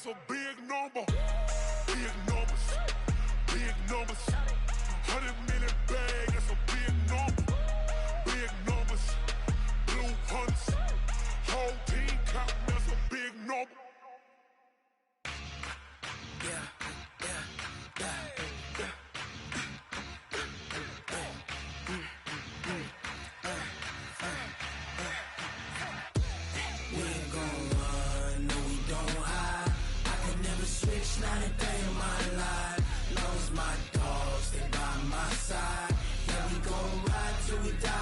that's a big number. Big numbers, big numbers. 100 million bag, that's a big number. Big numbers, blue hunts. Whole team count, that's a big number. Not a day in my life. Lost my dogs, they by my side. Yeah, we gon' ride till we die.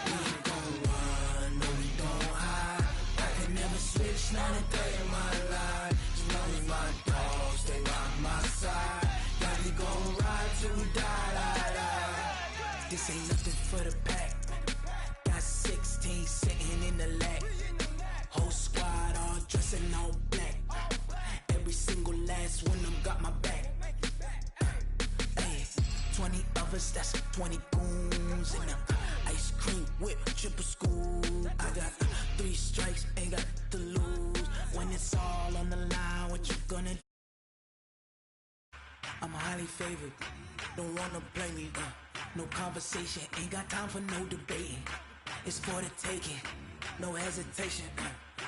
We ain't gon' run, no, we don't hide. I can never switch, not a day in my life. As long as my dogs, they by my side. Yeah, we gon' ride till we die. This ain't nothing for the pack. Got 16 sitting in the lag. Whole squad all dressing all black. Every single last one of them got my back. Hey, 20 of us, that's 20 goons. And ice cream whip, triple scoop. I got 3 strikes, ain't got to lose. When it's all on the line, what you gonna do? I'm highly favored, don't wanna play me. No conversation, ain't got time for no debating. It's for the taking, no hesitation.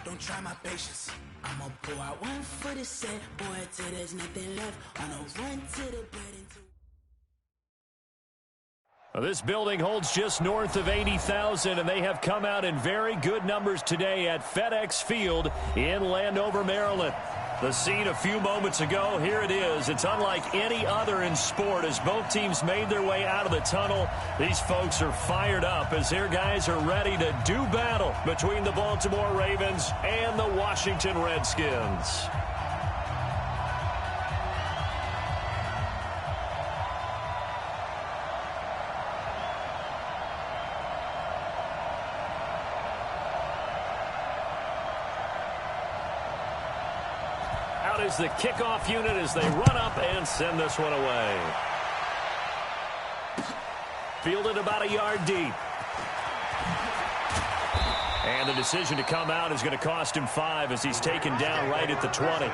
Don't try my patience. I'ma pour out one for the set, boy, till there's nothing left. On a run to the bread and Well, this building holds just north of 80,000, and they have come out in very good numbers today at FedEx Field in Landover, Maryland. The scene a few moments ago, here it is. It's unlike any other in sport as both teams made their way out of the tunnel. These folks are fired up as their guys are ready to do battle between the Baltimore Ravens and the Washington Redskins. Is the kickoff unit as they run up and send this one away. Fielded about a yard deep. And the decision to come out is going to cost him 5 as he's taken down right at the 20.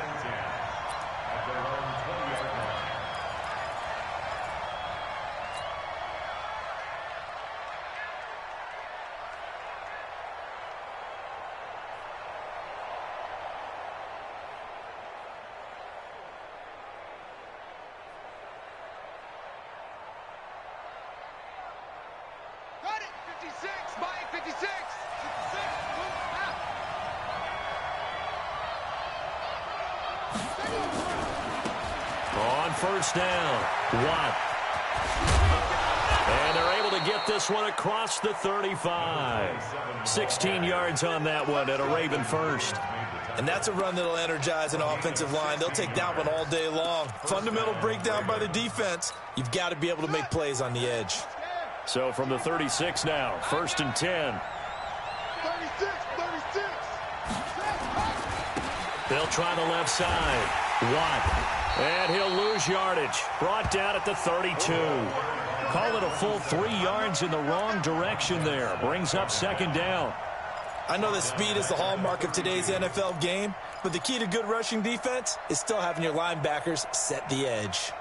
First down. Watt. And they're able to get this one across the 35. 16 yards on that one at a Raven first. And that's a run that'll energize an offensive line. They'll take that one all day long. Fundamental breakdown by the defense. You've got to be able to make plays on the edge. So from the 36 now, 1st and 10. 36. They'll try the left side. Watt. And he'll lose yardage. Brought down at the 32. Call it a full 3 yards in the wrong direction there. Brings up 2nd down. I know that speed is the hallmark of today's NFL game, but the key to good rushing defense is still having your linebackers set the edge.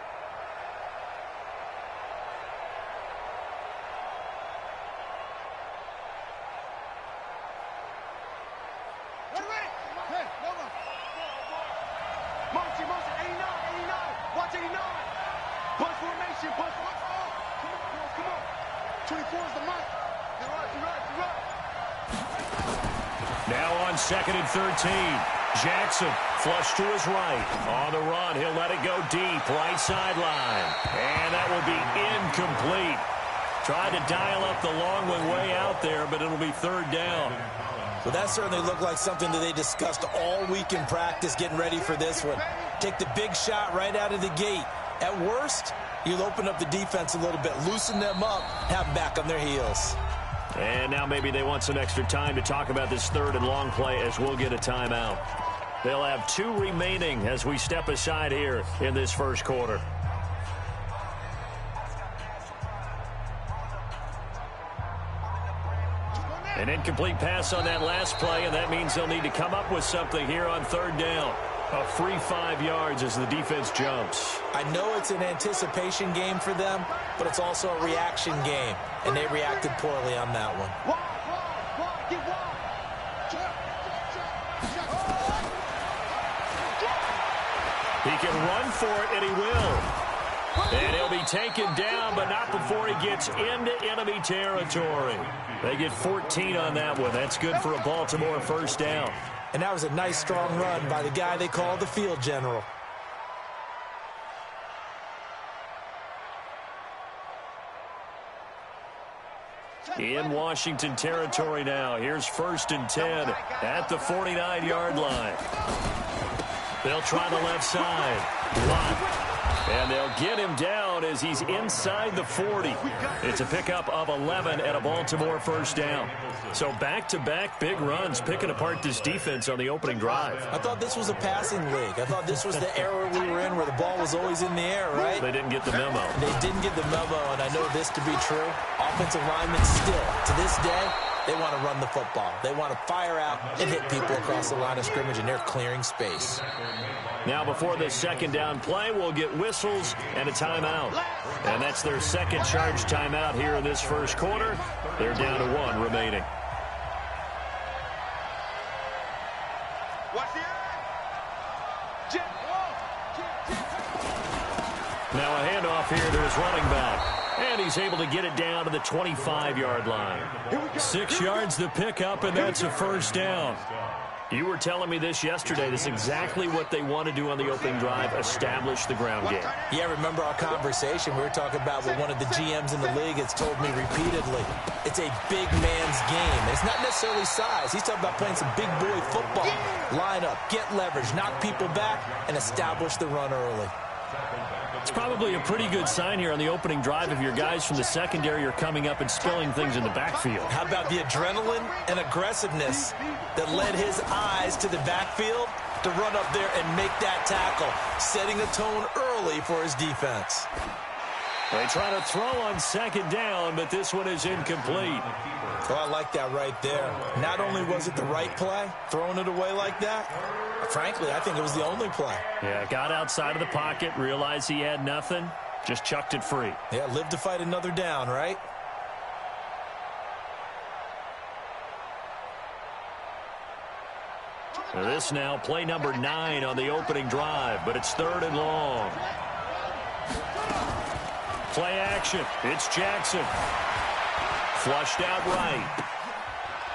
Now on 2nd and 13. Jackson flush to his right. On the run, he'll let it go deep. Right sideline. And that will be incomplete. Tried to dial up the long one way out there, but it'll be 3rd down. Well, that certainly looked like something that they discussed all week in practice getting ready for this one. Take the big shot right out of the gate. At worst, you'll open up the defense a little bit, loosen them up, have them back on their heels. And now maybe they want some extra time to talk about this 3rd and long play as we'll get a timeout. They'll have 2 remaining as we step aside here in this first quarter. An incomplete pass on that last play, and that means they'll need to come up with something here on 3rd down. A free 5 yards as the defense jumps. I know it's an anticipation game for them, but it's also a reaction game, and they reacted poorly on that one. He can run for it, and he will. And he'll be taken down, but not before he gets into enemy territory. They get 14 on that one. That's good for a Baltimore first down. And that was a nice, strong run by the guy they call the field general. In Washington territory now. Here's 1st and 10 at the 49-yard line. They'll try the left side. Watt. And they'll get him down as he's inside the 40. It's a pickup of 11 and a Baltimore first down. So back-to-back big runs picking apart this defense on the opening drive. I thought this was a passing league. I thought this was the era we were in where the ball was always in the air, right? They didn't get the memo. They didn't get the memo, and I know this to be true. Offensive linemen still, to this day, they want to run the football. They want to fire out and hit people across the line of scrimmage, and they're clearing space. Now before this second down play, we'll get whistles and a timeout. And that's their second charge timeout here in this first quarter. They're down to 1 remaining. Now a handoff here to his running back. And he's able to get it down to the 25-yard line. 6 yards the pickup, and that's a first down. You were telling me this yesterday. This is exactly what they want to do on the opening drive, establish the ground game. Yeah, remember our conversation? We were talking about what one of the GMs in the league has told me repeatedly. It's a big man's game. It's not necessarily size. He's talking about playing some big boy football. Line up, get leverage, knock people back, and establish the run early. It's probably a pretty good sign here on the opening drive if your guys from the secondary are coming up and spilling things in the backfield. How about the adrenaline and aggressiveness that led his eyes to the backfield to run up there and make that tackle, setting a tone early for his defense. They try to throw on second down, but this one is incomplete. Oh, I like that right there. Not only was it the right play, throwing it away like that, frankly, I think it was the only play. Yeah, got outside of the pocket, realized he had nothing, just chucked it free. Yeah, live to fight another down, right? This now play number 9 on the opening drive, but it's 3rd and long. Play action. It's Jackson. Flushed out right.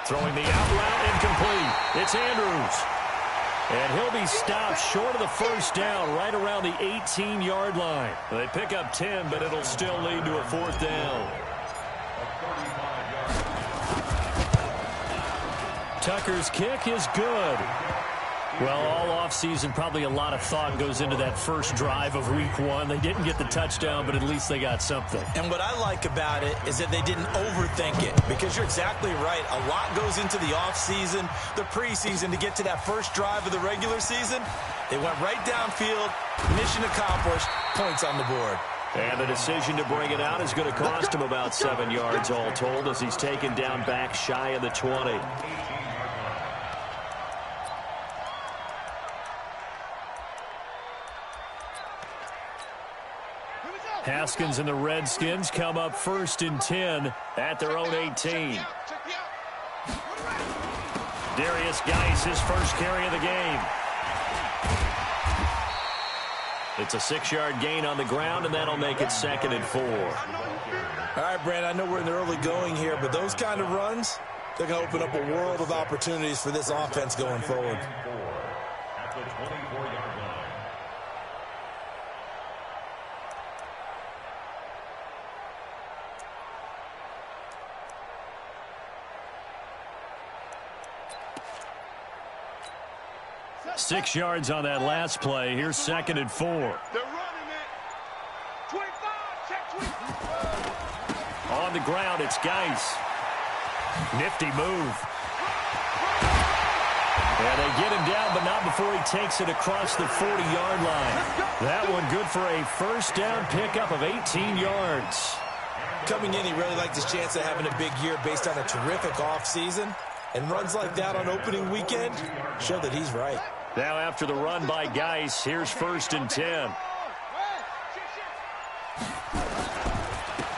Throwing the out route incomplete. It's Andrews. And he'll be stopped short of the first down right around the 18-yard line. They pick up 10, but it'll still lead to a 4th down. Tucker's kick is good. Well, all offseason, probably a lot of thought goes into that first drive of week 1. They didn't get the touchdown, but at least they got something. And what I like about it is that they didn't overthink it, because you're exactly right. A lot goes into the offseason, the preseason, to get to that first drive of the regular season. They went right downfield, mission accomplished, points on the board. And the decision to bring it out is going to cost him about 7 yards all told as he's taken down back shy of the 20. Haskins and the Redskins come up 1st and 10 at their own 18. Darius Geis, his first carry of the game. It's a 6-yard gain on the ground, and that'll make it 2nd and 4. All right, Brand, I know we're in the early going here, but those kind of runs, they're going to open up a world of opportunities for this offense going forward. Six yards on that last play. Here's 2nd and 4. They're running it. 25, check 25. On the ground, it's Geis. Nifty move. And they get him down, but not before he takes it across the 40-yard line. That one good for a first down pickup of 18 yards. Coming in, he really liked his chance of having a big year based on a terrific offseason. And runs like that on opening weekend show that he's right. Now after the run by Geis, here's 1st and 10.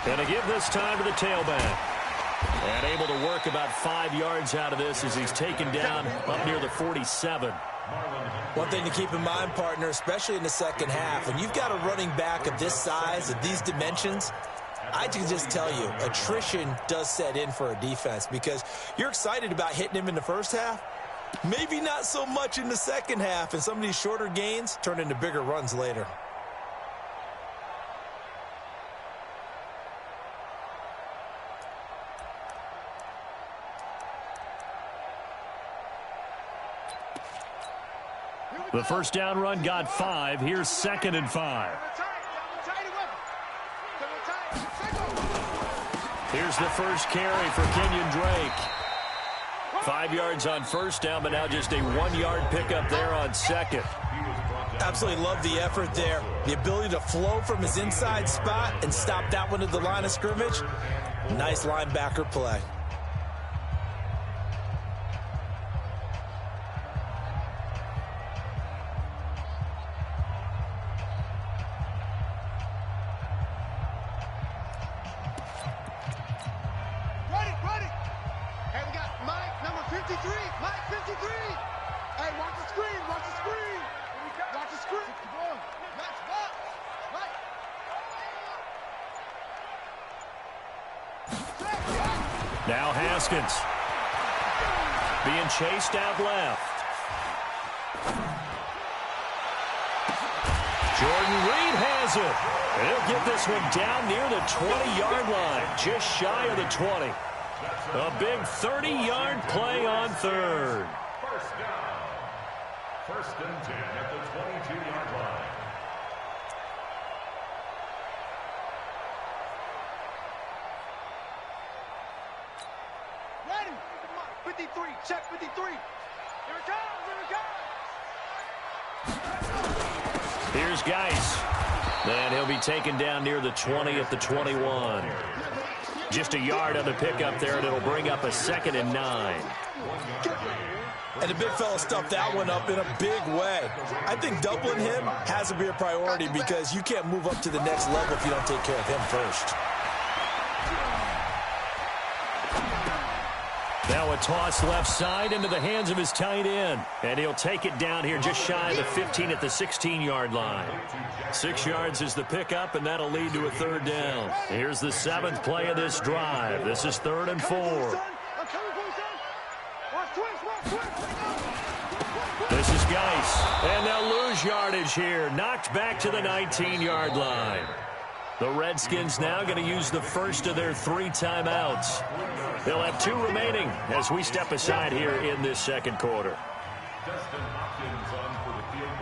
And to give this time to the tailback. And able to work about 5 yards out of this as he's taken down up near the 47. One thing to keep in mind, partner, especially in the second half, when you've got a running back of this size, of these dimensions, I can just tell you, attrition does set in for a defense because you're excited about hitting him in the first half. Maybe not so much in the second half, and some of these shorter gains turn into bigger runs later. The first down run got 5. Here's 2nd and 5. Here's the first carry for Kenyon Drake. 5 yards on first down, but now just a 1-yard pickup there on second. Absolutely love the effort there. The ability to flow from his inside spot and stop that one at the line of scrimmage. Nice linebacker play. Now Haskins being chased out left. Jordan Reed has it. And he'll get this one down near the 20-yard line, just shy of the 20. A big 30-yard play on third. First down. 1st and 10 at the 22-yard line. Ready. 53. Check 53. Here it comes. Here it comes. Here's Geis. And he'll be taken down near the 20 at the 21. Just a yard on the pickup there, and it'll bring up a 2nd and 9. And the big fella stuffed that one up in a big way. I think doubling him has to be a priority because you can't move up to the next level if you don't take care of him first. Now a toss left side into the hands of his tight end. And he'll take it down here just shy of the 15 at the 16-yard line. 6 yards is the pickup, and that'll lead to a 3rd down. Here's the 7th play of this drive. This is 3rd and 4. This is Geis. And they'll lose yardage here. Knocked back to the 19-yard line. The Redskins now going to use the first of their 3 timeouts. They'll have 2 remaining as we step aside here in this second quarter. Dustin Hopkins on for the field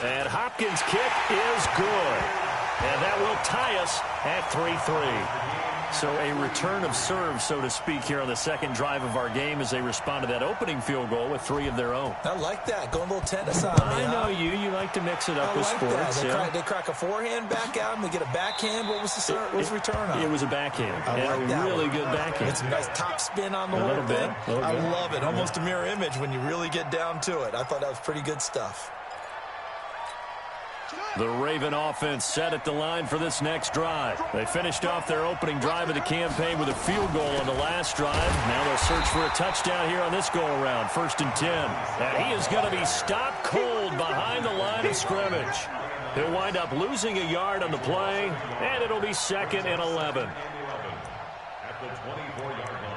goal. And Hopkins' kick is good. And that will tie us at 3-3. So a return of serve, so to speak, here on the second drive of our game as they respond to that opening field goal with 3 of their own. I like that. Going a little tennis on me. I know you. You like to mix it up with sports. They crack a forehand back out and they get a backhand. What was the return on? It was a backhand. I like that really one. good backhand. It's a nice top spin on the whole thing. I love it. Almost a mirror image when you really get down to it. I thought that was pretty good stuff. The Raven offense set at the line for this next drive. They finished off their opening drive of the campaign with a field goal on the last drive. Now they'll search for a touchdown here on this go-around. 1st and 10. And he is going to be stopped cold behind the line of scrimmage. He'll wind up losing a yard on the play, and it'll be 2nd and 11. At the 24-yard line.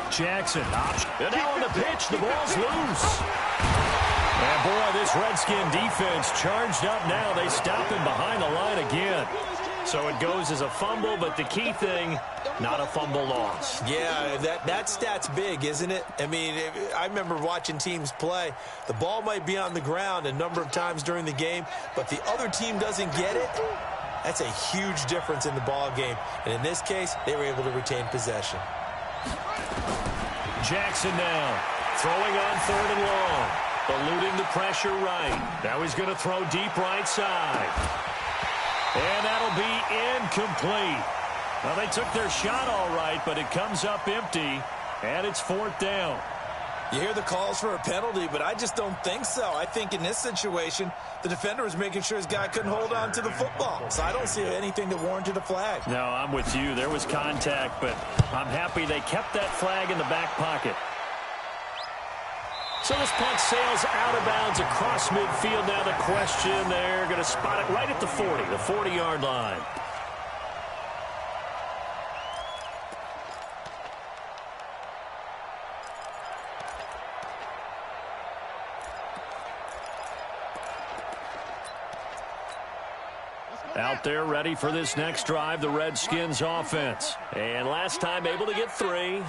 Jackson, option. And now on the pitch, the ball's loose. And boy, this Redskin defense charged up now. They stop him behind the line again. So it goes as a fumble, but the key thing, not a fumble loss. Yeah, that stat's big, isn't it? I mean, I remember watching teams play. The ball might be on the ground a number of times during the game, but the other team doesn't get it. That's a huge difference in the ball game. And in this case, they were able to retain possession. Jackson now throwing on 3rd and long. Eluding the pressure right. Now he's going to throw deep right side. And that'll be incomplete. Well, they took their shot all right, but it comes up empty, and it's 4th down. You hear the calls for a penalty, but I just don't think so. I think in this situation, the defender was making sure his guy couldn't hold on to the football. So I don't see anything that warranted a flag. No, I'm with you. There was contact, but I'm happy they kept that flag in the back pocket. So this punt sails out of bounds across midfield. Now the question, they're going to spot it right at the 40, the 40-yard line. Out there ready for this next drive, the Redskins offense. And last time able to get 3.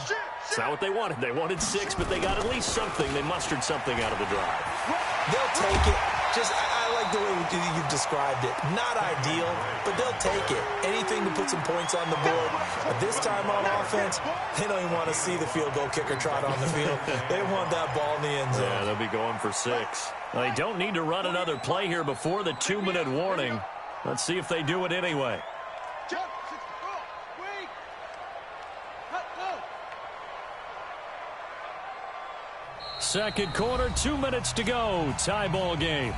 It's not what they wanted. They wanted 6, but they got at least something. They mustered something out of the drive. They'll take it. I like the way you've described it. Not ideal, but they'll take it. Anything to put some points on the board. But this time on offense, they don't even want to see the field goal kicker trot on the field. They want that ball in the end zone. Yeah, they'll be going for 6. Well, they don't need to run another play here before the 2-minute warning. Let's see if they do it anyway. Second quarter, 2 minutes to go. Tie ball game.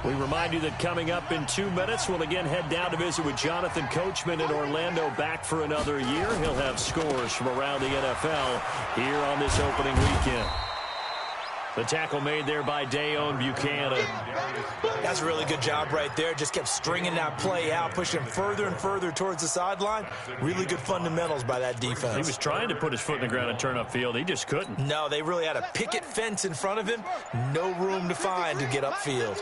We remind you that coming up in 2 minutes, we'll again head down to visit with Jonathan Coachman in Orlando, back for another year. He'll have scores from around the NFL here on this opening weekend. The tackle made there by Dayon Buchanan. That's a really good job right there. Just kept stringing that play out, pushing further and further towards the sideline. Really good fundamentals by that defense. He was trying to put his foot in the ground and turn upfield. He just couldn't. No, they really had a picket fence in front of him. No room to find to get upfield.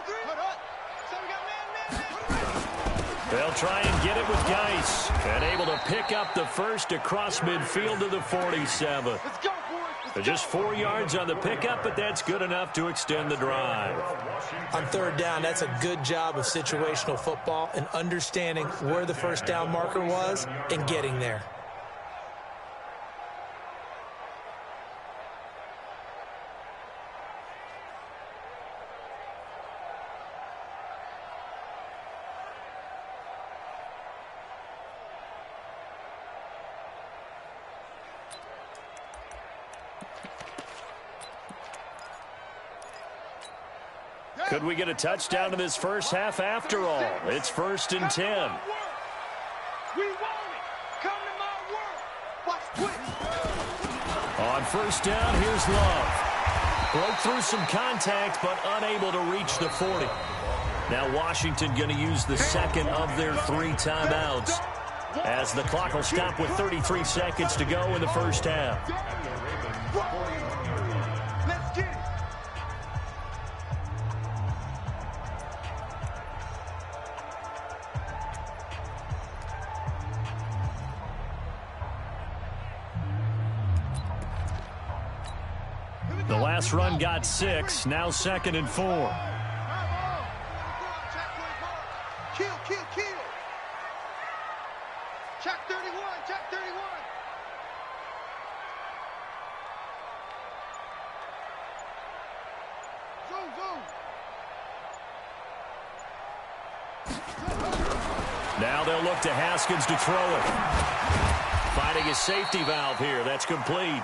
They'll try and get it with Geis. And able to pick up the first across midfield to the 47. They're just 4 yards on the pickup, but that's good enough to extend the drive. On 3rd down, that's a good job of situational football and understanding where the first down marker was and getting there. Could we get a touchdown in this first half after all? It's 1st and 10. We want it. Come to my world. Watch quick. On 1st down, here's Love. Broke through some contact, but unable to reach the 40. Now Washington going to use the second of their 3 timeouts, as the clock will stop with 33 seconds to go in the first half. Let's get it. The last run got 6, now 2nd and 4. Kill, kill, kill. Check 31, check 31. Zoom, zoom. Now they'll look to Haskins to throw it. Finding his safety valve here. That's complete.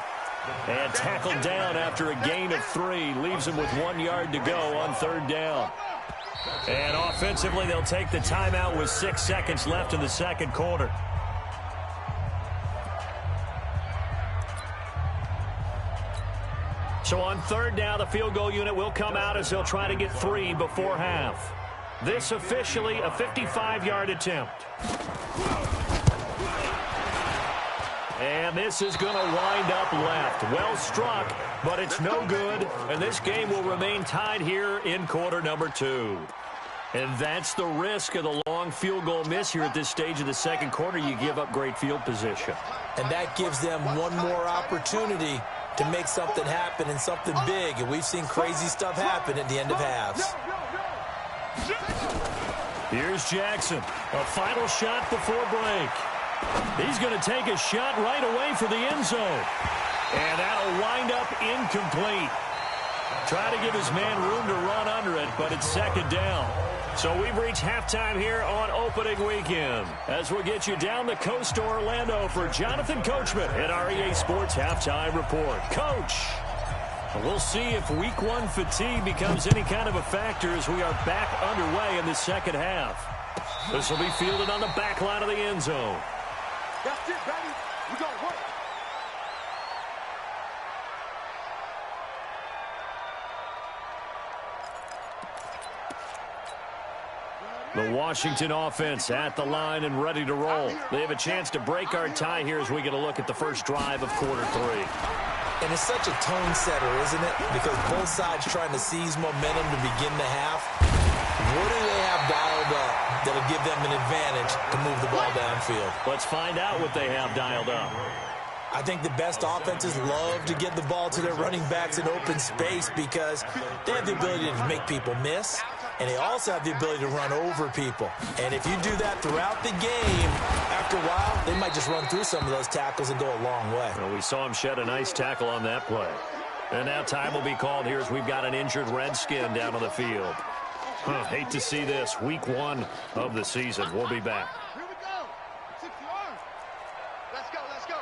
And tackled down after a gain of 3. Leaves him with 1 yard to go on 3rd down. And offensively, they'll take the timeout with 6 seconds left in the second quarter. So on 3rd down, the field goal unit will come out as they'll try to get 3 before half. This officially a 55-yard attempt. And And this is going to wind up left. Well struck, but it's no good. And this game will remain tied here in quarter number 2. And that's the risk of the long field goal miss here at this stage of the second quarter. You give up great field position. And that gives them one more opportunity to make something happen and something big. And we've seen crazy stuff happen at the end of halves. Here's Jackson. A final shot before break. He's going to take a shot right away for the end zone. And that'll wind up incomplete. Try to give his man room to run under it, but it's second down. So we've reached halftime here on opening weekend. As we'll get you down the coast to Orlando for Jonathan Coachman at our EA Sports Halftime Report. Coach, we'll see if week 1 fatigue becomes any kind of a factor as we are back underway in the second half. This will be fielded on the back line of the end zone. That's it, baby. We gonna work. The Washington offense at the line and ready to roll. They have a chance to break our tie here as we get a look at the first drive of quarter 3. And it's such a tone setter, isn't it? Because both sides trying to seize momentum to begin the half. What do they have dialed up that'll give them an advantage to move the ball downfield? Let's find out what they have dialed up. I think the best offenses love to get the ball to their running backs in open space because they have the ability to make people miss, and they also have the ability to run over people. And if you do that throughout the game, after a while, they might just run through some of those tackles and go a long way. Well, we saw him shed a nice tackle on that play. And now time will be called here as we've got an injured Redskin down on the field. Hate to see this. Week 1 of the season. We'll be back. Here we go. 60 yards. Let's go, let's go.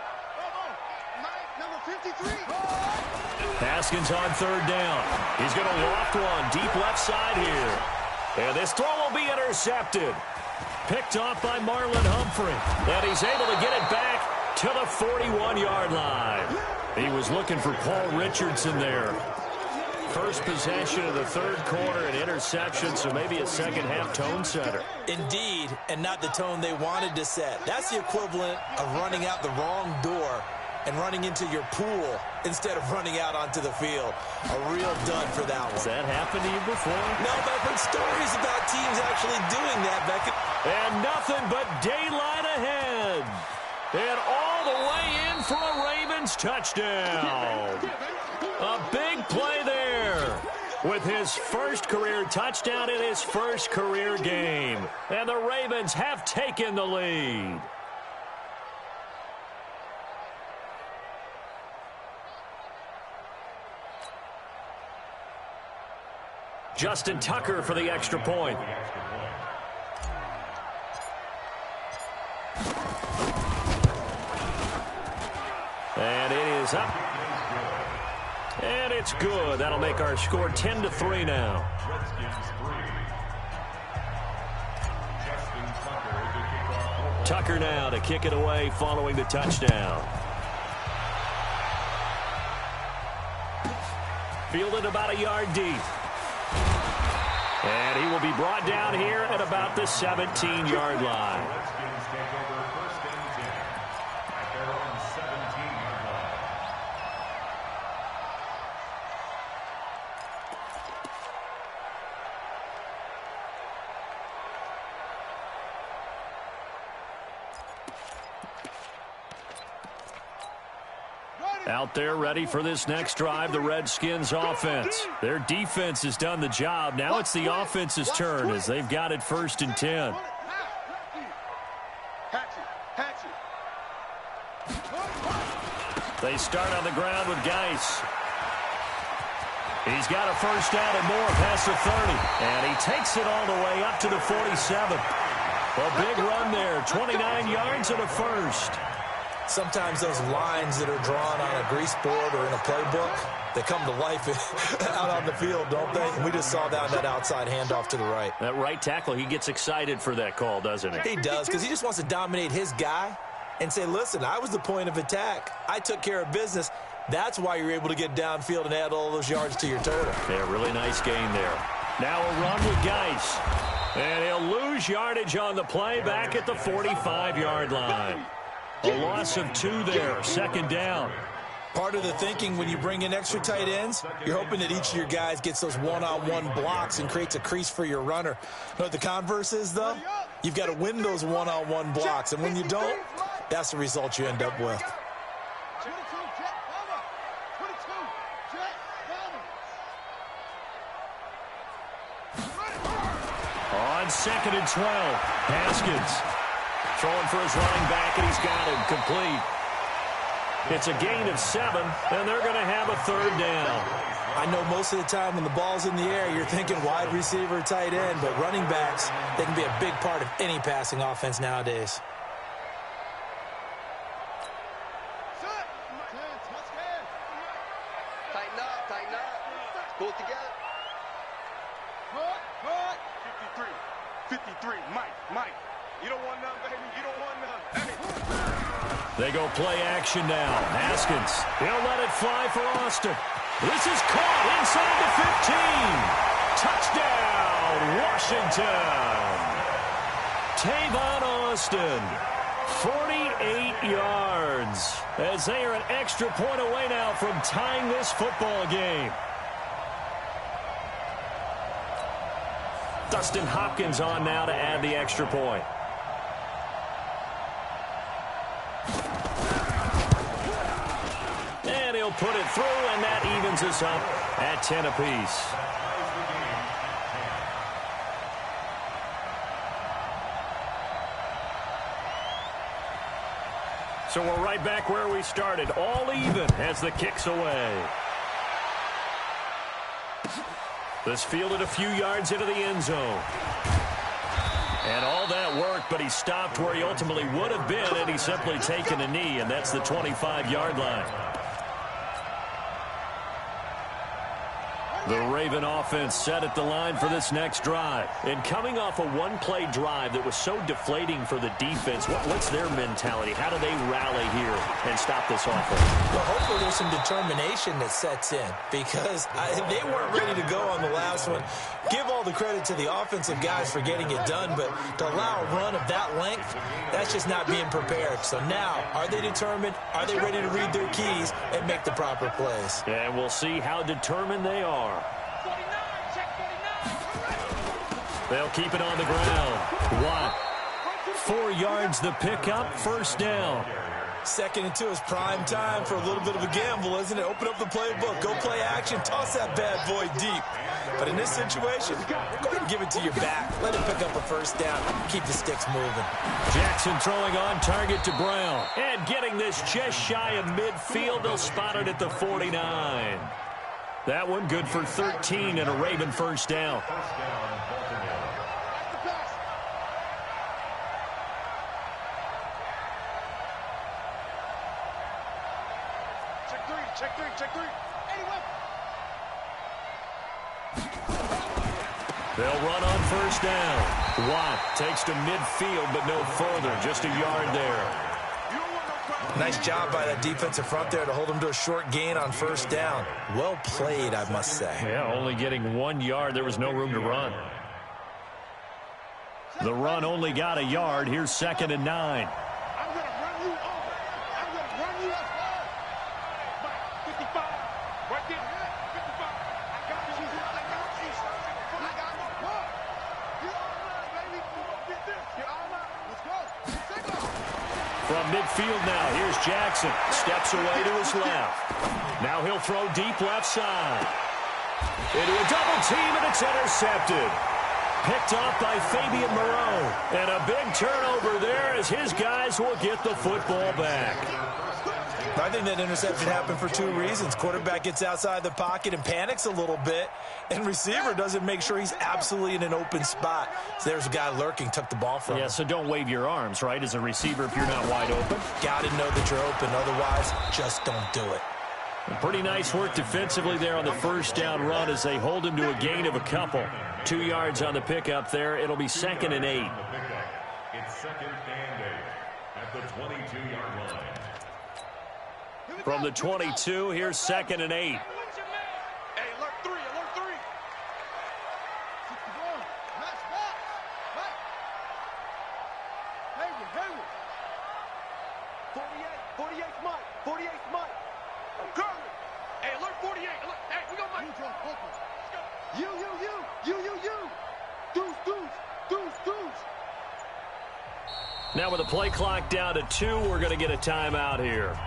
Number 53. Haskins on third down. He's going to loft one deep left side here. And this throw will be intercepted. Picked off by Marlon Humphrey. And he's able to get it back to the 41-yard line. He was looking for Paul Richardson there. First possession of the third quarter, an interception, so maybe a second-half tone setter. Indeed, and not the tone they wanted to set. That's the equivalent of running out the wrong door and running into your pool instead of running out onto the field. A real dud for that one. Has that happened to you before? No, but I've heard stories about teams actually doing that, Beckett. And nothing but daylight ahead. And all the way in for a Ravens touchdown. A big play there with his first career touchdown in his first career game. And the Ravens have taken the lead. Justin Tucker for the extra point. And it is up. And it's good. That'll make our score 10-3 now. Tucker now to kick it away following the touchdown. Fielded about a yard deep. And he will be brought down here at about the 17-yard line. Out there ready for this next drive, the Redskins offense. Their defense has done the job. Now it's the offense's turn as they've got it 1st and 10. They start on the ground with Geis. He's got a first down and more past the 30. And he takes it all the way up to the 47. A big run there, 29 yards and a first. Sometimes those lines that are drawn on a grease board or in a playbook, they come to life out on the field, don't they? And we just saw that outside handoff to the right. That right tackle, he gets excited for that call, doesn't he? He does, because he just wants to dominate his guy and say, listen, I was the point of attack. I took care of business. That's why you're able to get downfield and add all those yards to your total. Yeah, really nice gain there. Now a run with Geis. And he'll lose yardage on the play back at the 45-yard line. A loss of 2 there, second down. Part of the thinking when you bring in extra tight ends, you're hoping that each of your guys gets those one-on-one blocks and creates a crease for your runner. You know what the converse is, though? You've got to win those one-on-one blocks, and when you don't, that's the result you end up with. On 2nd and 12, Haskins throwing for his running back, and he's got him complete. It's a gain of 7, and they're going to have a third down. I know most of the time when the ball's in the air, you're thinking wide receiver, tight end, but running backs, they can be a big part of any passing offense nowadays. Tighten up, tighten up. Pull it together. 53, Mike. You don't want none, baby. You don't want none. Hey. They go play action now. Haskins, he'll let it fly for Austin. This is caught inside the 15. Touchdown, Washington. Tavon Austin, 48 yards, as they are an extra point away now from tying this football game. Dustin Hopkins on now to add the extra point. And he'll put it through, and that evens us up at 10 apiece. So we're right back where we started, all even as the kick's away. This fielded a few yards into the end zone. And all that worked, but he stopped where he ultimately would have been, and he's simply taken a knee, and that's the 25-yard line. The Raven offense set at the line for this next drive. And coming off a one-play drive that was so deflating for the defense, what's their mentality? How do they rally here and stop this offense? Well, hopefully there's some determination that sets in because they weren't ready to go on the last one. Give all the credit to the offensive guys for getting it done, but to allow a run of that length, that's just not being prepared. So now, are they determined? Are they ready to read their keys and make the proper plays? And we'll see how determined they are. They'll keep it on the ground. Watt, 4 yards the pickup, first down. 2nd and 2 is prime time for a little bit of a gamble, isn't it? Open up the playbook, go play action, toss that bad boy deep. But in this situation, go ahead and give it to your back. Let him pick up a first down. Keep the sticks moving. Jackson throwing on target to Brown. And getting this just shy of midfield. They'll spot it at the 49. That one good for 13 and a Raven first down. Check three. Anyway. They'll run on first down. Watt takes to midfield, but no further. Just a yard there. Nice job by that defensive front there to hold him to a short gain on first down. Well played, I must say. Yeah, only getting 1 yard. There was no room to run. The run only got a yard. Here's 2nd and 9. I'm going to run you over. I'm going to run you up. 55. Right there. 55. I got you. I got my part. You all right, baby. You going to get this. You all right. Let's go. From midfield now, here's Jackson. Steps away to his left. Now he'll throw deep left side. Into a double team, and it's intercepted. Picked off by Fabian Moreau. And a big turnover there as his guys will get the football back. I think that interception happened for 2 reasons. Quarterback gets outside the pocket and panics a little bit, and receiver doesn't make sure he's absolutely in an open spot. So there's a guy lurking, took the ball from him. Yeah, so don't wave your arms, right, as a receiver if you're not wide open. Got to know that you're open. Otherwise, just don't do it. Pretty nice work defensively there on the first down run as they hold him to a gain of a couple. 2 yards on the pickup there. It'll be 2nd and 8. It's 2nd and 8 at the 22-yard line. From the 22, here's 2nd and 8. Hey, alert 3. Nice back. Right. Hayward. 48's Mike. 48's Mike. Curry. Hey, alert 48. Alert. Hey, we got Mike. You. Deuce. Now with the play clock down to 2, we're going to get a timeout here.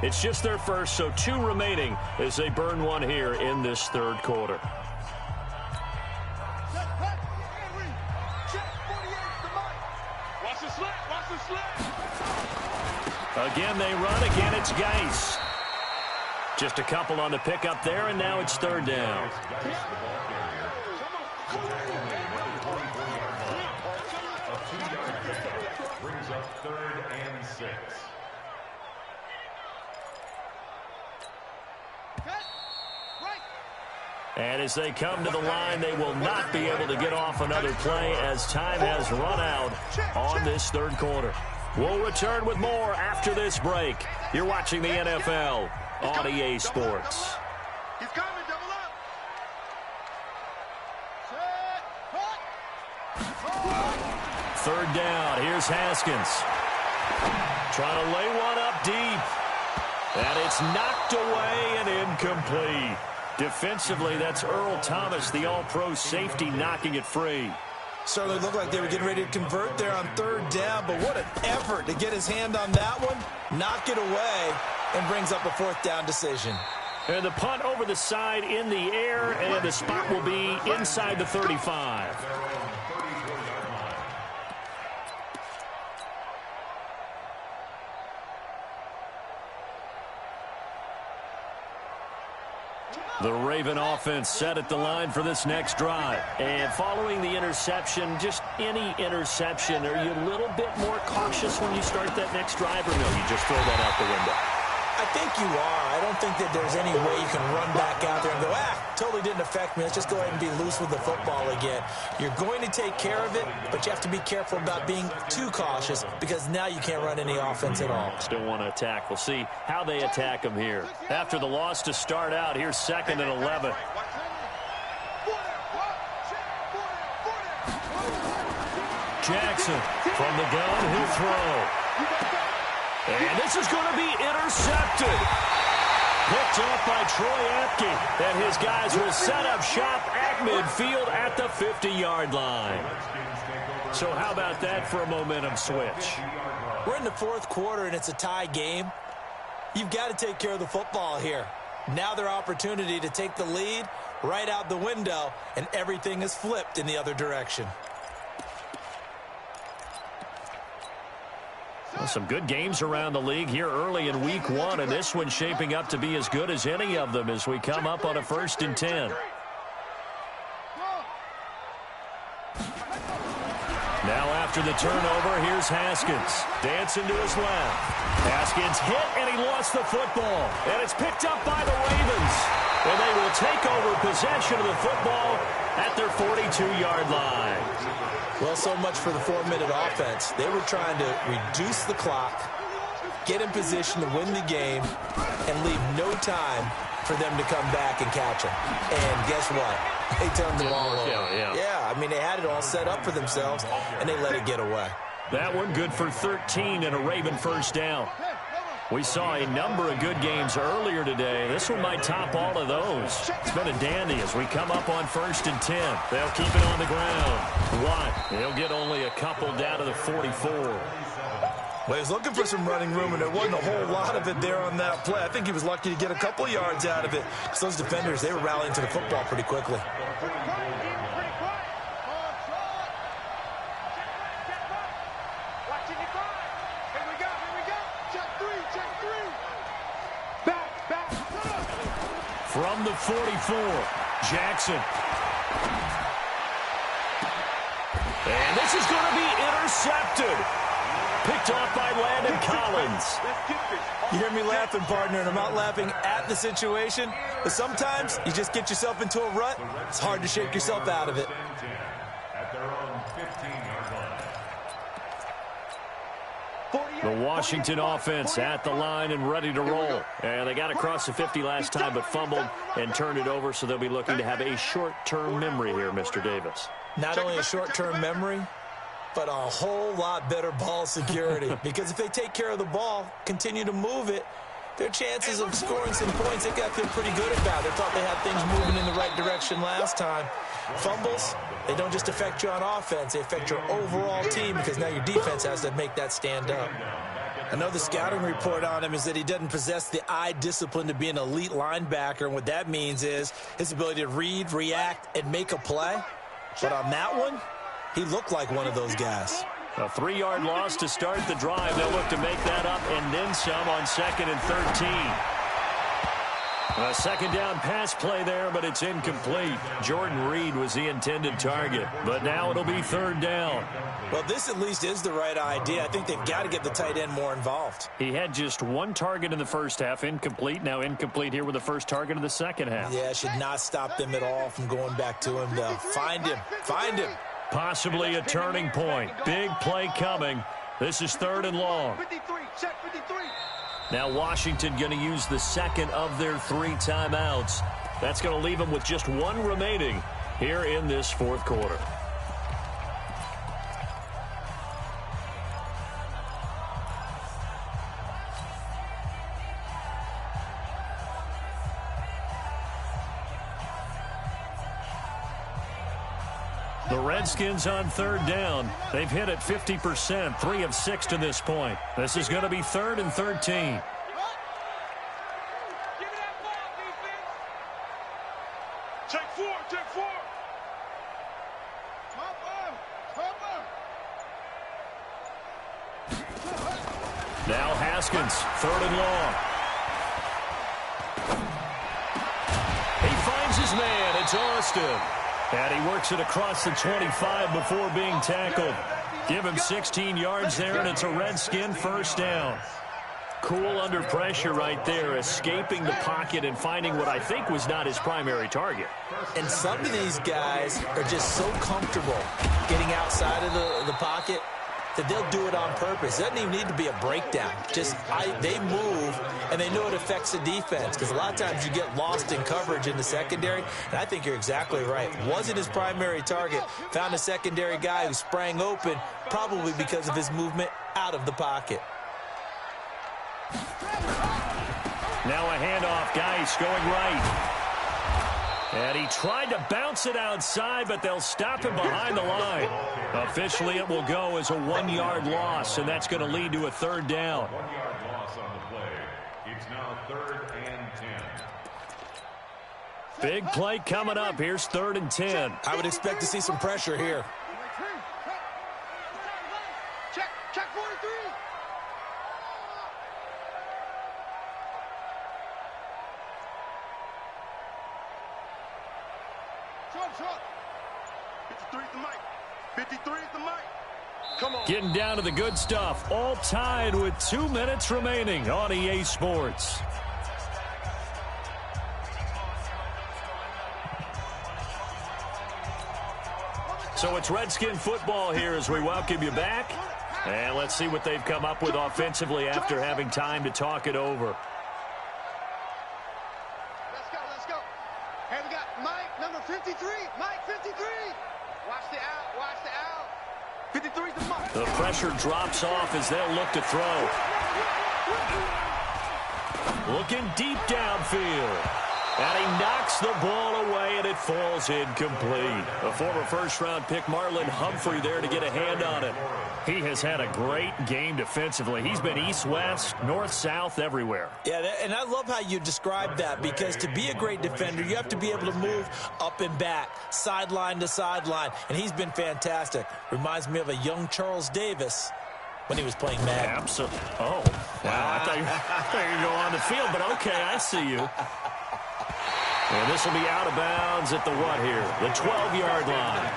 It's just their first, so 2 remaining as they burn one here in this third quarter. Watch the slant. Again, they run. Again, it's Geis. Just a couple on the pickup there, and now it's third down. Brings up 3rd and 6. And as they come to the line, they will not be able to get off another play as time has run out on this third quarter. We'll return with more after this break. You're watching the NFL on EA Sports. He's coming, double up. Third down. Here's Haskins. Trying to lay one up deep. And it's knocked away and incomplete. Defensively, that's Earl Thomas, the all-pro safety, knocking it free. Certainly looked like they were getting ready to convert there on third down, but what an effort to get his hand on that one, knock it away, and brings up a 4th down decision. And the punt over the side in the air, and the spot will be inside the 35. The Raven offense set at the line for this next drive. And following the interception, just any interception, are you a little bit more cautious when you start that next drive, or no, you just throw that out the window? I think you are. I don't think that there's any way you can run back out there and go, totally didn't affect me. Let's just go ahead and be loose with the football again. You're going to take care of it, but you have to be careful about being too cautious because now you can't run any offense at all. Still want to attack. We'll see how they attack them here. After the loss to start out, here's 2nd and 11. Jackson from the gun, he'll throw. And this is going to be intercepted. Picked up by Troy Apke. And his guys will set up shop at midfield at the 50-yard line. So how about that for a momentum switch? We're in the 4th quarter, and it's a tie game. You've got to take care of the football here. Now their opportunity to take the lead right out the window, and everything is flipped in the other direction. Well, some good games around the league here early in week 1, and this one's shaping up to be as good as any of them as we come up on a 1st and 10. Now after the turnover, here's Haskins. Dancing to his left. Haskins hit, and he lost the football. And it's picked up by the Ravens. And they will take over possession of the football at their 42-yard line. Well, so much for the 4-minute offense. They were trying to reduce the clock, get in position to win the game, and leave no time for them to come back and catch them. And guess what? They turned the ball over. Yeah, I mean, they had it all set up for themselves, and they let it get away. That one good for 13 and a Raven 1st down. We saw a number of good games earlier today. This one might top all of those. It's been a dandy as we come up on 1st and 10. They'll keep it on the ground. Watt, they'll get only a couple down to the 44. Well, he was looking for some running room, and there wasn't a whole lot of it there on that play. I think he was lucky to get a couple yards out of it because those defenders, they were rallying to the football pretty quickly. From the 44, Jackson. And this is going to be intercepted. Picked off by Landon Collins. You hear me laughing, partner, and I'm not laughing at the situation, but sometimes you just get yourself into a rut. It's hard to shake yourself out of it. The Washington offense at the line and ready to roll. And they got across the 50 last time but fumbled and turned it over, so they'll be looking to have a short-term memory here, Mr. Davis. Not only a short-term memory, but a whole lot better ball security. Because if they take care of the ball, continue to move it, their chances of scoring some points, they got to feel pretty good about. They thought they had things moving in the right direction last time. Fumbles, they don't just affect you on offense, they affect your overall team because now your defense has to make that stand up. Another scouting report on him is that he doesn't possess the eye discipline to be an elite linebacker, and what that means is his ability to read, react, and make a play. But on that one, he looked like one of those guys. A 3-yard loss to start the drive. They'll look to make that up and then some on 2nd and 13. A second down pass play there, but it's incomplete. Jordan Reed was the intended target, but now it'll be 3rd down. Well, this at least is the right idea. I think they've got to get the tight end more involved. He had just 1 target in the first half, incomplete. Now incomplete here with the first target of the second half. Yeah, should not stop them at all from going back to him, though. Find him. Find him. Possibly a turning point. Big play coming. This is 3rd and long. 53, check 53. Now Washington going to use the second of their 3 timeouts. That's going to leave them with just 1 remaining here in this 4th quarter. The Redskins on 3rd down. They've hit it 50%, 3 of 6 to this point. This is going to be 3rd and 13. Give me that ball, defense. Check 4, check 4. Now Haskins, 3rd and long. He finds his man. It's Austin. And he works it across the 25 before being tackled. Give him 16 yards there, and it's a Redskin 1st down. Cool under pressure right there, escaping the pocket and finding what I think was not his primary target. And some of these guys are just so comfortable getting outside of the pocket that they'll do it on purpose. It doesn't even need to be a breakdown. They move, and they know it affects the defense, because a lot of times you get lost in coverage in the secondary, and I think you're exactly right. Wasn't his primary target. Found a secondary guy who sprang open, probably because of his movement out of the pocket. Now a handoff, Geis going right. And he tried to bounce it outside, but they'll stop him behind the line. Officially, it will go as a 1-yard loss, and that's going to lead to a 3rd down. 1-yard loss on the play. It's now 3rd and 10. Big play coming up. Here's 3rd and 10. I would expect to see some pressure here. Check 43. Short. 53 is the mic. 53 is the mic. Come on. Getting down to the good stuff. All tied with 2 minutes remaining on EA Sports. So it's Redskin football here as we welcome you back. And let's see what they've come up with offensively after having time to talk it over. Let's go. Hey, we got Mike, number 53. Mike, 53. Watch the out. 53 is the Mike. The pressure drops off as they'll look to throw. Looking deep downfield. And he knocks the ball away, and it falls incomplete. A former first-round pick, Marlon Humphrey, there to get a hand on it. He has had a great game defensively. He's been east-west, north-south, everywhere. Yeah, and I love how you describe that, because to be a great defender, you have to be able to move up and back, sideline to sideline, and he's been fantastic. Reminds me of a young Charles Davis when he was playing Madden. Absolutely. Oh, wow. I thought you were going to go on the field, but okay, I see you. And this will be out of bounds at the what here? The 12-yard line.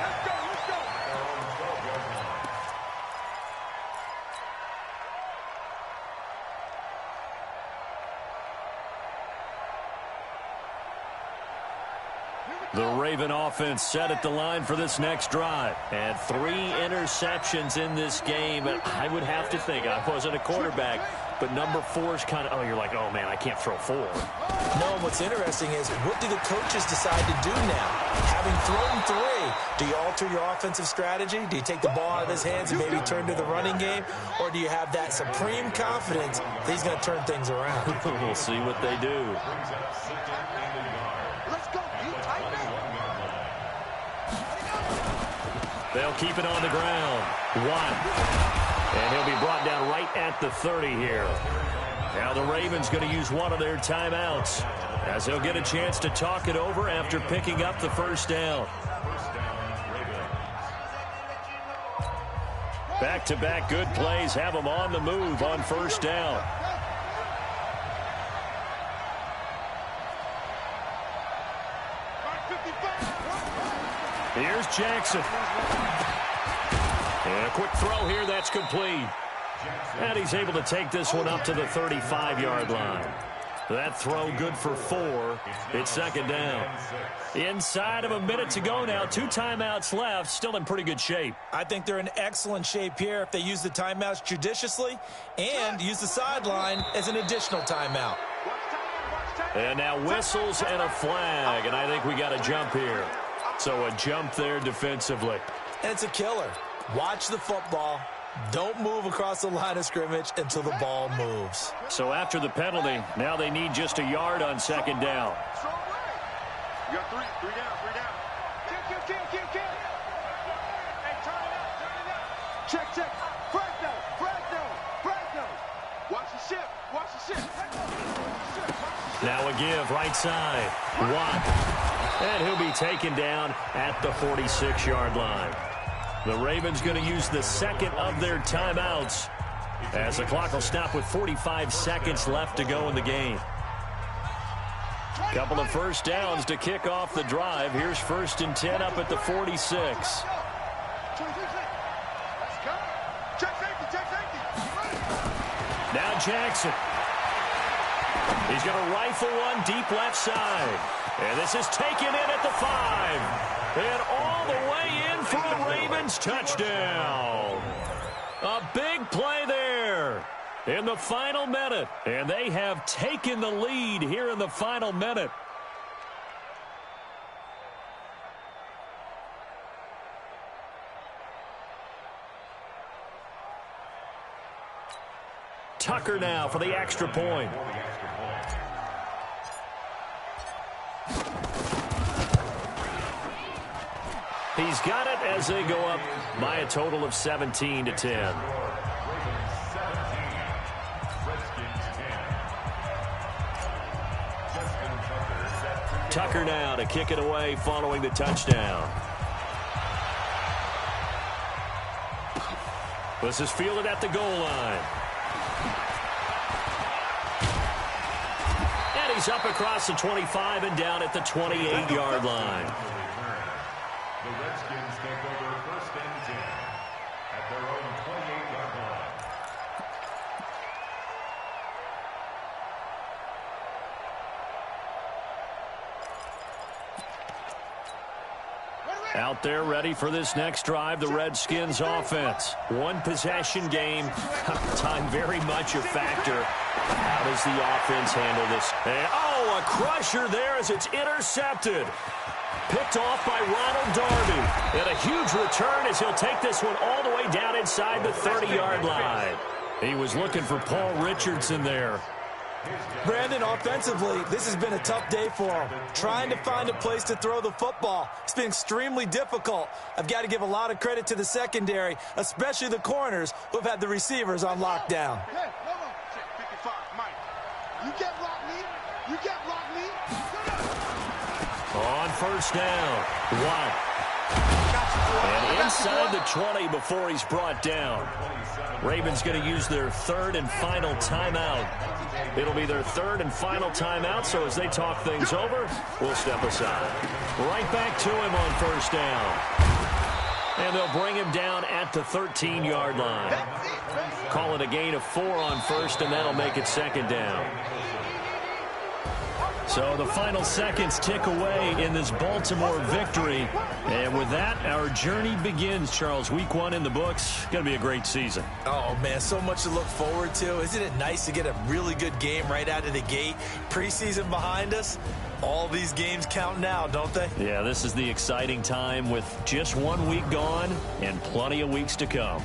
The Raven offense set at the line for this next drive. And 3 interceptions in this game. And I would have to think, I wasn't a quarterback, but number 4 is kind of, oh, you're like, oh, man, I can't throw 4. No, what's interesting is what do the coaches decide to do now? Having thrown 3, do you alter your offensive strategy? Do you take the ball out of his hands and maybe turn to the running game? Or do you have that supreme confidence that he's going to turn things around? We'll see what they do. Let's go. You tight now. They'll keep it on the ground. 1. And he'll be brought down right at the 30 here. Now the Ravens going to use one of their timeouts as they'll get a chance to talk it over after picking up the first down. Back-to-back good plays have them on the move on first down. Here's Jackson. And a quick throw here, that's complete. And he's able to take this one up to the 35-yard line. That throw good for 4. It's second down. Inside of a minute to go now. 2 timeouts left. Still in pretty good shape. I think they're in excellent shape here if they use the timeouts judiciously and use the sideline as an additional timeout. And now whistles and a flag. And I think we got a jump here. So a jump there defensively. And it's a killer. Watch the football. Don't move across the line of scrimmage until the ball moves. So after the penalty, now they need just a yard on second down. You got 3 down. Kill. Hey, turn it up. Check. Fresno. Watch the ship. Now a give, right side. 1. And he'll be taken down at the 46-yard line. The Ravens going to use the second of their timeouts as the clock will stop with 45 seconds left to go in the game. Couple of first downs to kick off the drive. Here's 1st and 10 up at the 46. Now Jackson. He's going to rifle one deep left side. And this is taken in at the 5. And all the way in for a Ravens touchdown. A big play there in the final minute. And they have taken the lead here in the final minute. Tucker now for the extra point. He's got it as they go up by a total of 17-10. Tucker now to kick it away following the touchdown. This is fielded at the goal line. And he's up across the 25 and down at the 28-yard line. The Redskins take over 1st and 10 at their own 28-yard line. Out there ready for this next drive, the Redskins offense. One possession game, time very much a factor. How does the offense handle this? And, a crusher there as it's intercepted. Picked off by Ronald Darby. And a huge return as he'll take this one all the way down inside the 30-yard line. He was looking for Paul Richardson there. Brandon, offensively, this has been a tough day for him. Trying to find a place to throw the football. It's been extremely difficult. I've got to give a lot of credit to the secondary, especially the corners who've had the receivers on lockdown. Hey, hold on. 55, Mike. You get block me. On first down, 1. And inside the 20 before he's brought down. Ravens going to use their 3rd and final timeout. It'll be their 3rd and final timeout, so as they talk things over, we'll step aside. Right back to him on first down. And they'll bring him down at the 13-yard line. Call it a gain of 4 on first, and that'll make it second down. So the final seconds tick away in this Baltimore victory. And with that, our journey begins, Charles. Week 1 in the books. Going to be a great season. Oh, man, so much to look forward to. Isn't it nice to get a really good game right out of the gate? Preseason behind us. All these games count now, don't they? Yeah, this is the exciting time with just 1 week gone and plenty of weeks to come.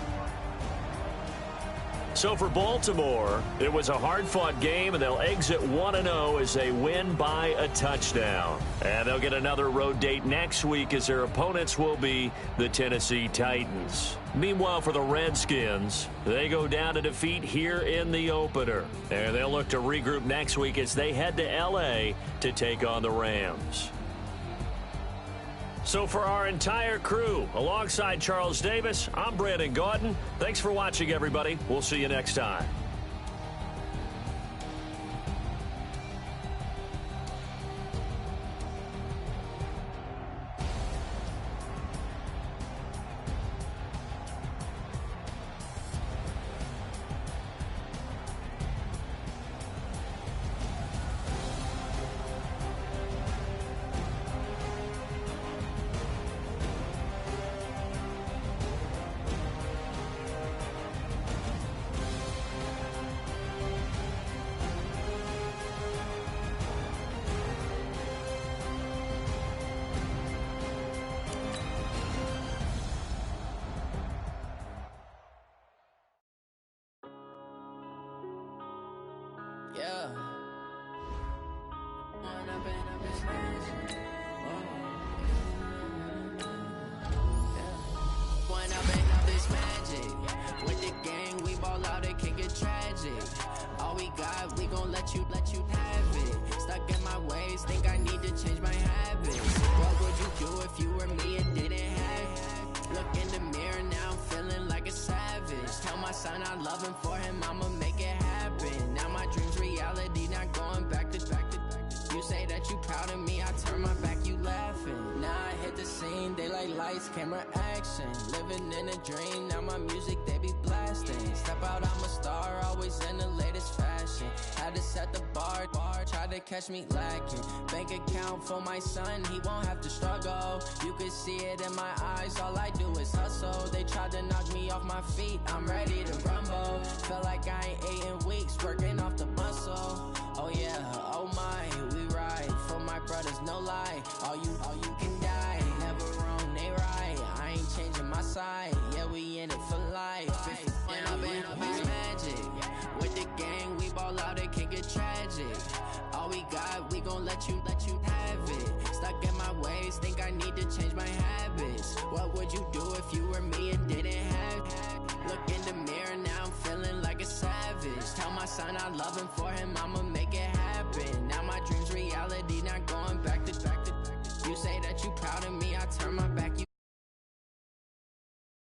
So for Baltimore, it was a hard-fought game, and they'll exit 1-0 as they win by a touchdown. And they'll get another road date next week as their opponents will be the Tennessee Titans. Meanwhile, for the Redskins, they go down to defeat here in the opener. And they'll look to regroup next week as they head to L.A. to take on the Rams. So for our entire crew, alongside Charles Davis, I'm Brandon Gaudin. Thanks for watching, everybody. We'll see you next time. Yeah. One up and up is magic. One up and up is magic. With the gang, we ball out, it can get tragic. All we got, we gon' let you have it. Stuck in my ways, think I need to change my habits. What would you do if you were me and didn't have it? Look in the mirror, now I'm feeling like a savage. Tell my son I love him, for him I'ma make it happen. Now my dreams reality, not going back to. You say that you proud of me, I turn my back, you laughing. Now I hit the scene, daylight lights, camera action. Living in a dream, now my music they be blasting. Step out, I'm a star, always in the latest fashion. Had to set the bar, try to catch me lacking. Bank account for my son, he won't have to struggle. You can see it in my eyes, all I do is hustle. They tried to knock me off my feet, I'm ready to rumble. Felt like I ain't ate in weeks, working off the muscle. Oh yeah, oh my, we ride for my brothers, no lie. All you can die, never wrong, they right. I ain't changing my side, yeah, we in it for life. When I've been up is magic. With the gang, we ball out, it can get tragic. All we got, we gon' let you have it. Stuck in my ways, think I need to change my habits. What would you do if you were me and didn't have it? Look in the mirror, now I'm feeling like a savage. Tell my son I love him, for him I'ma make it happen. Now my dreams reality, not going back to. You say that you proud of me, I turn my back.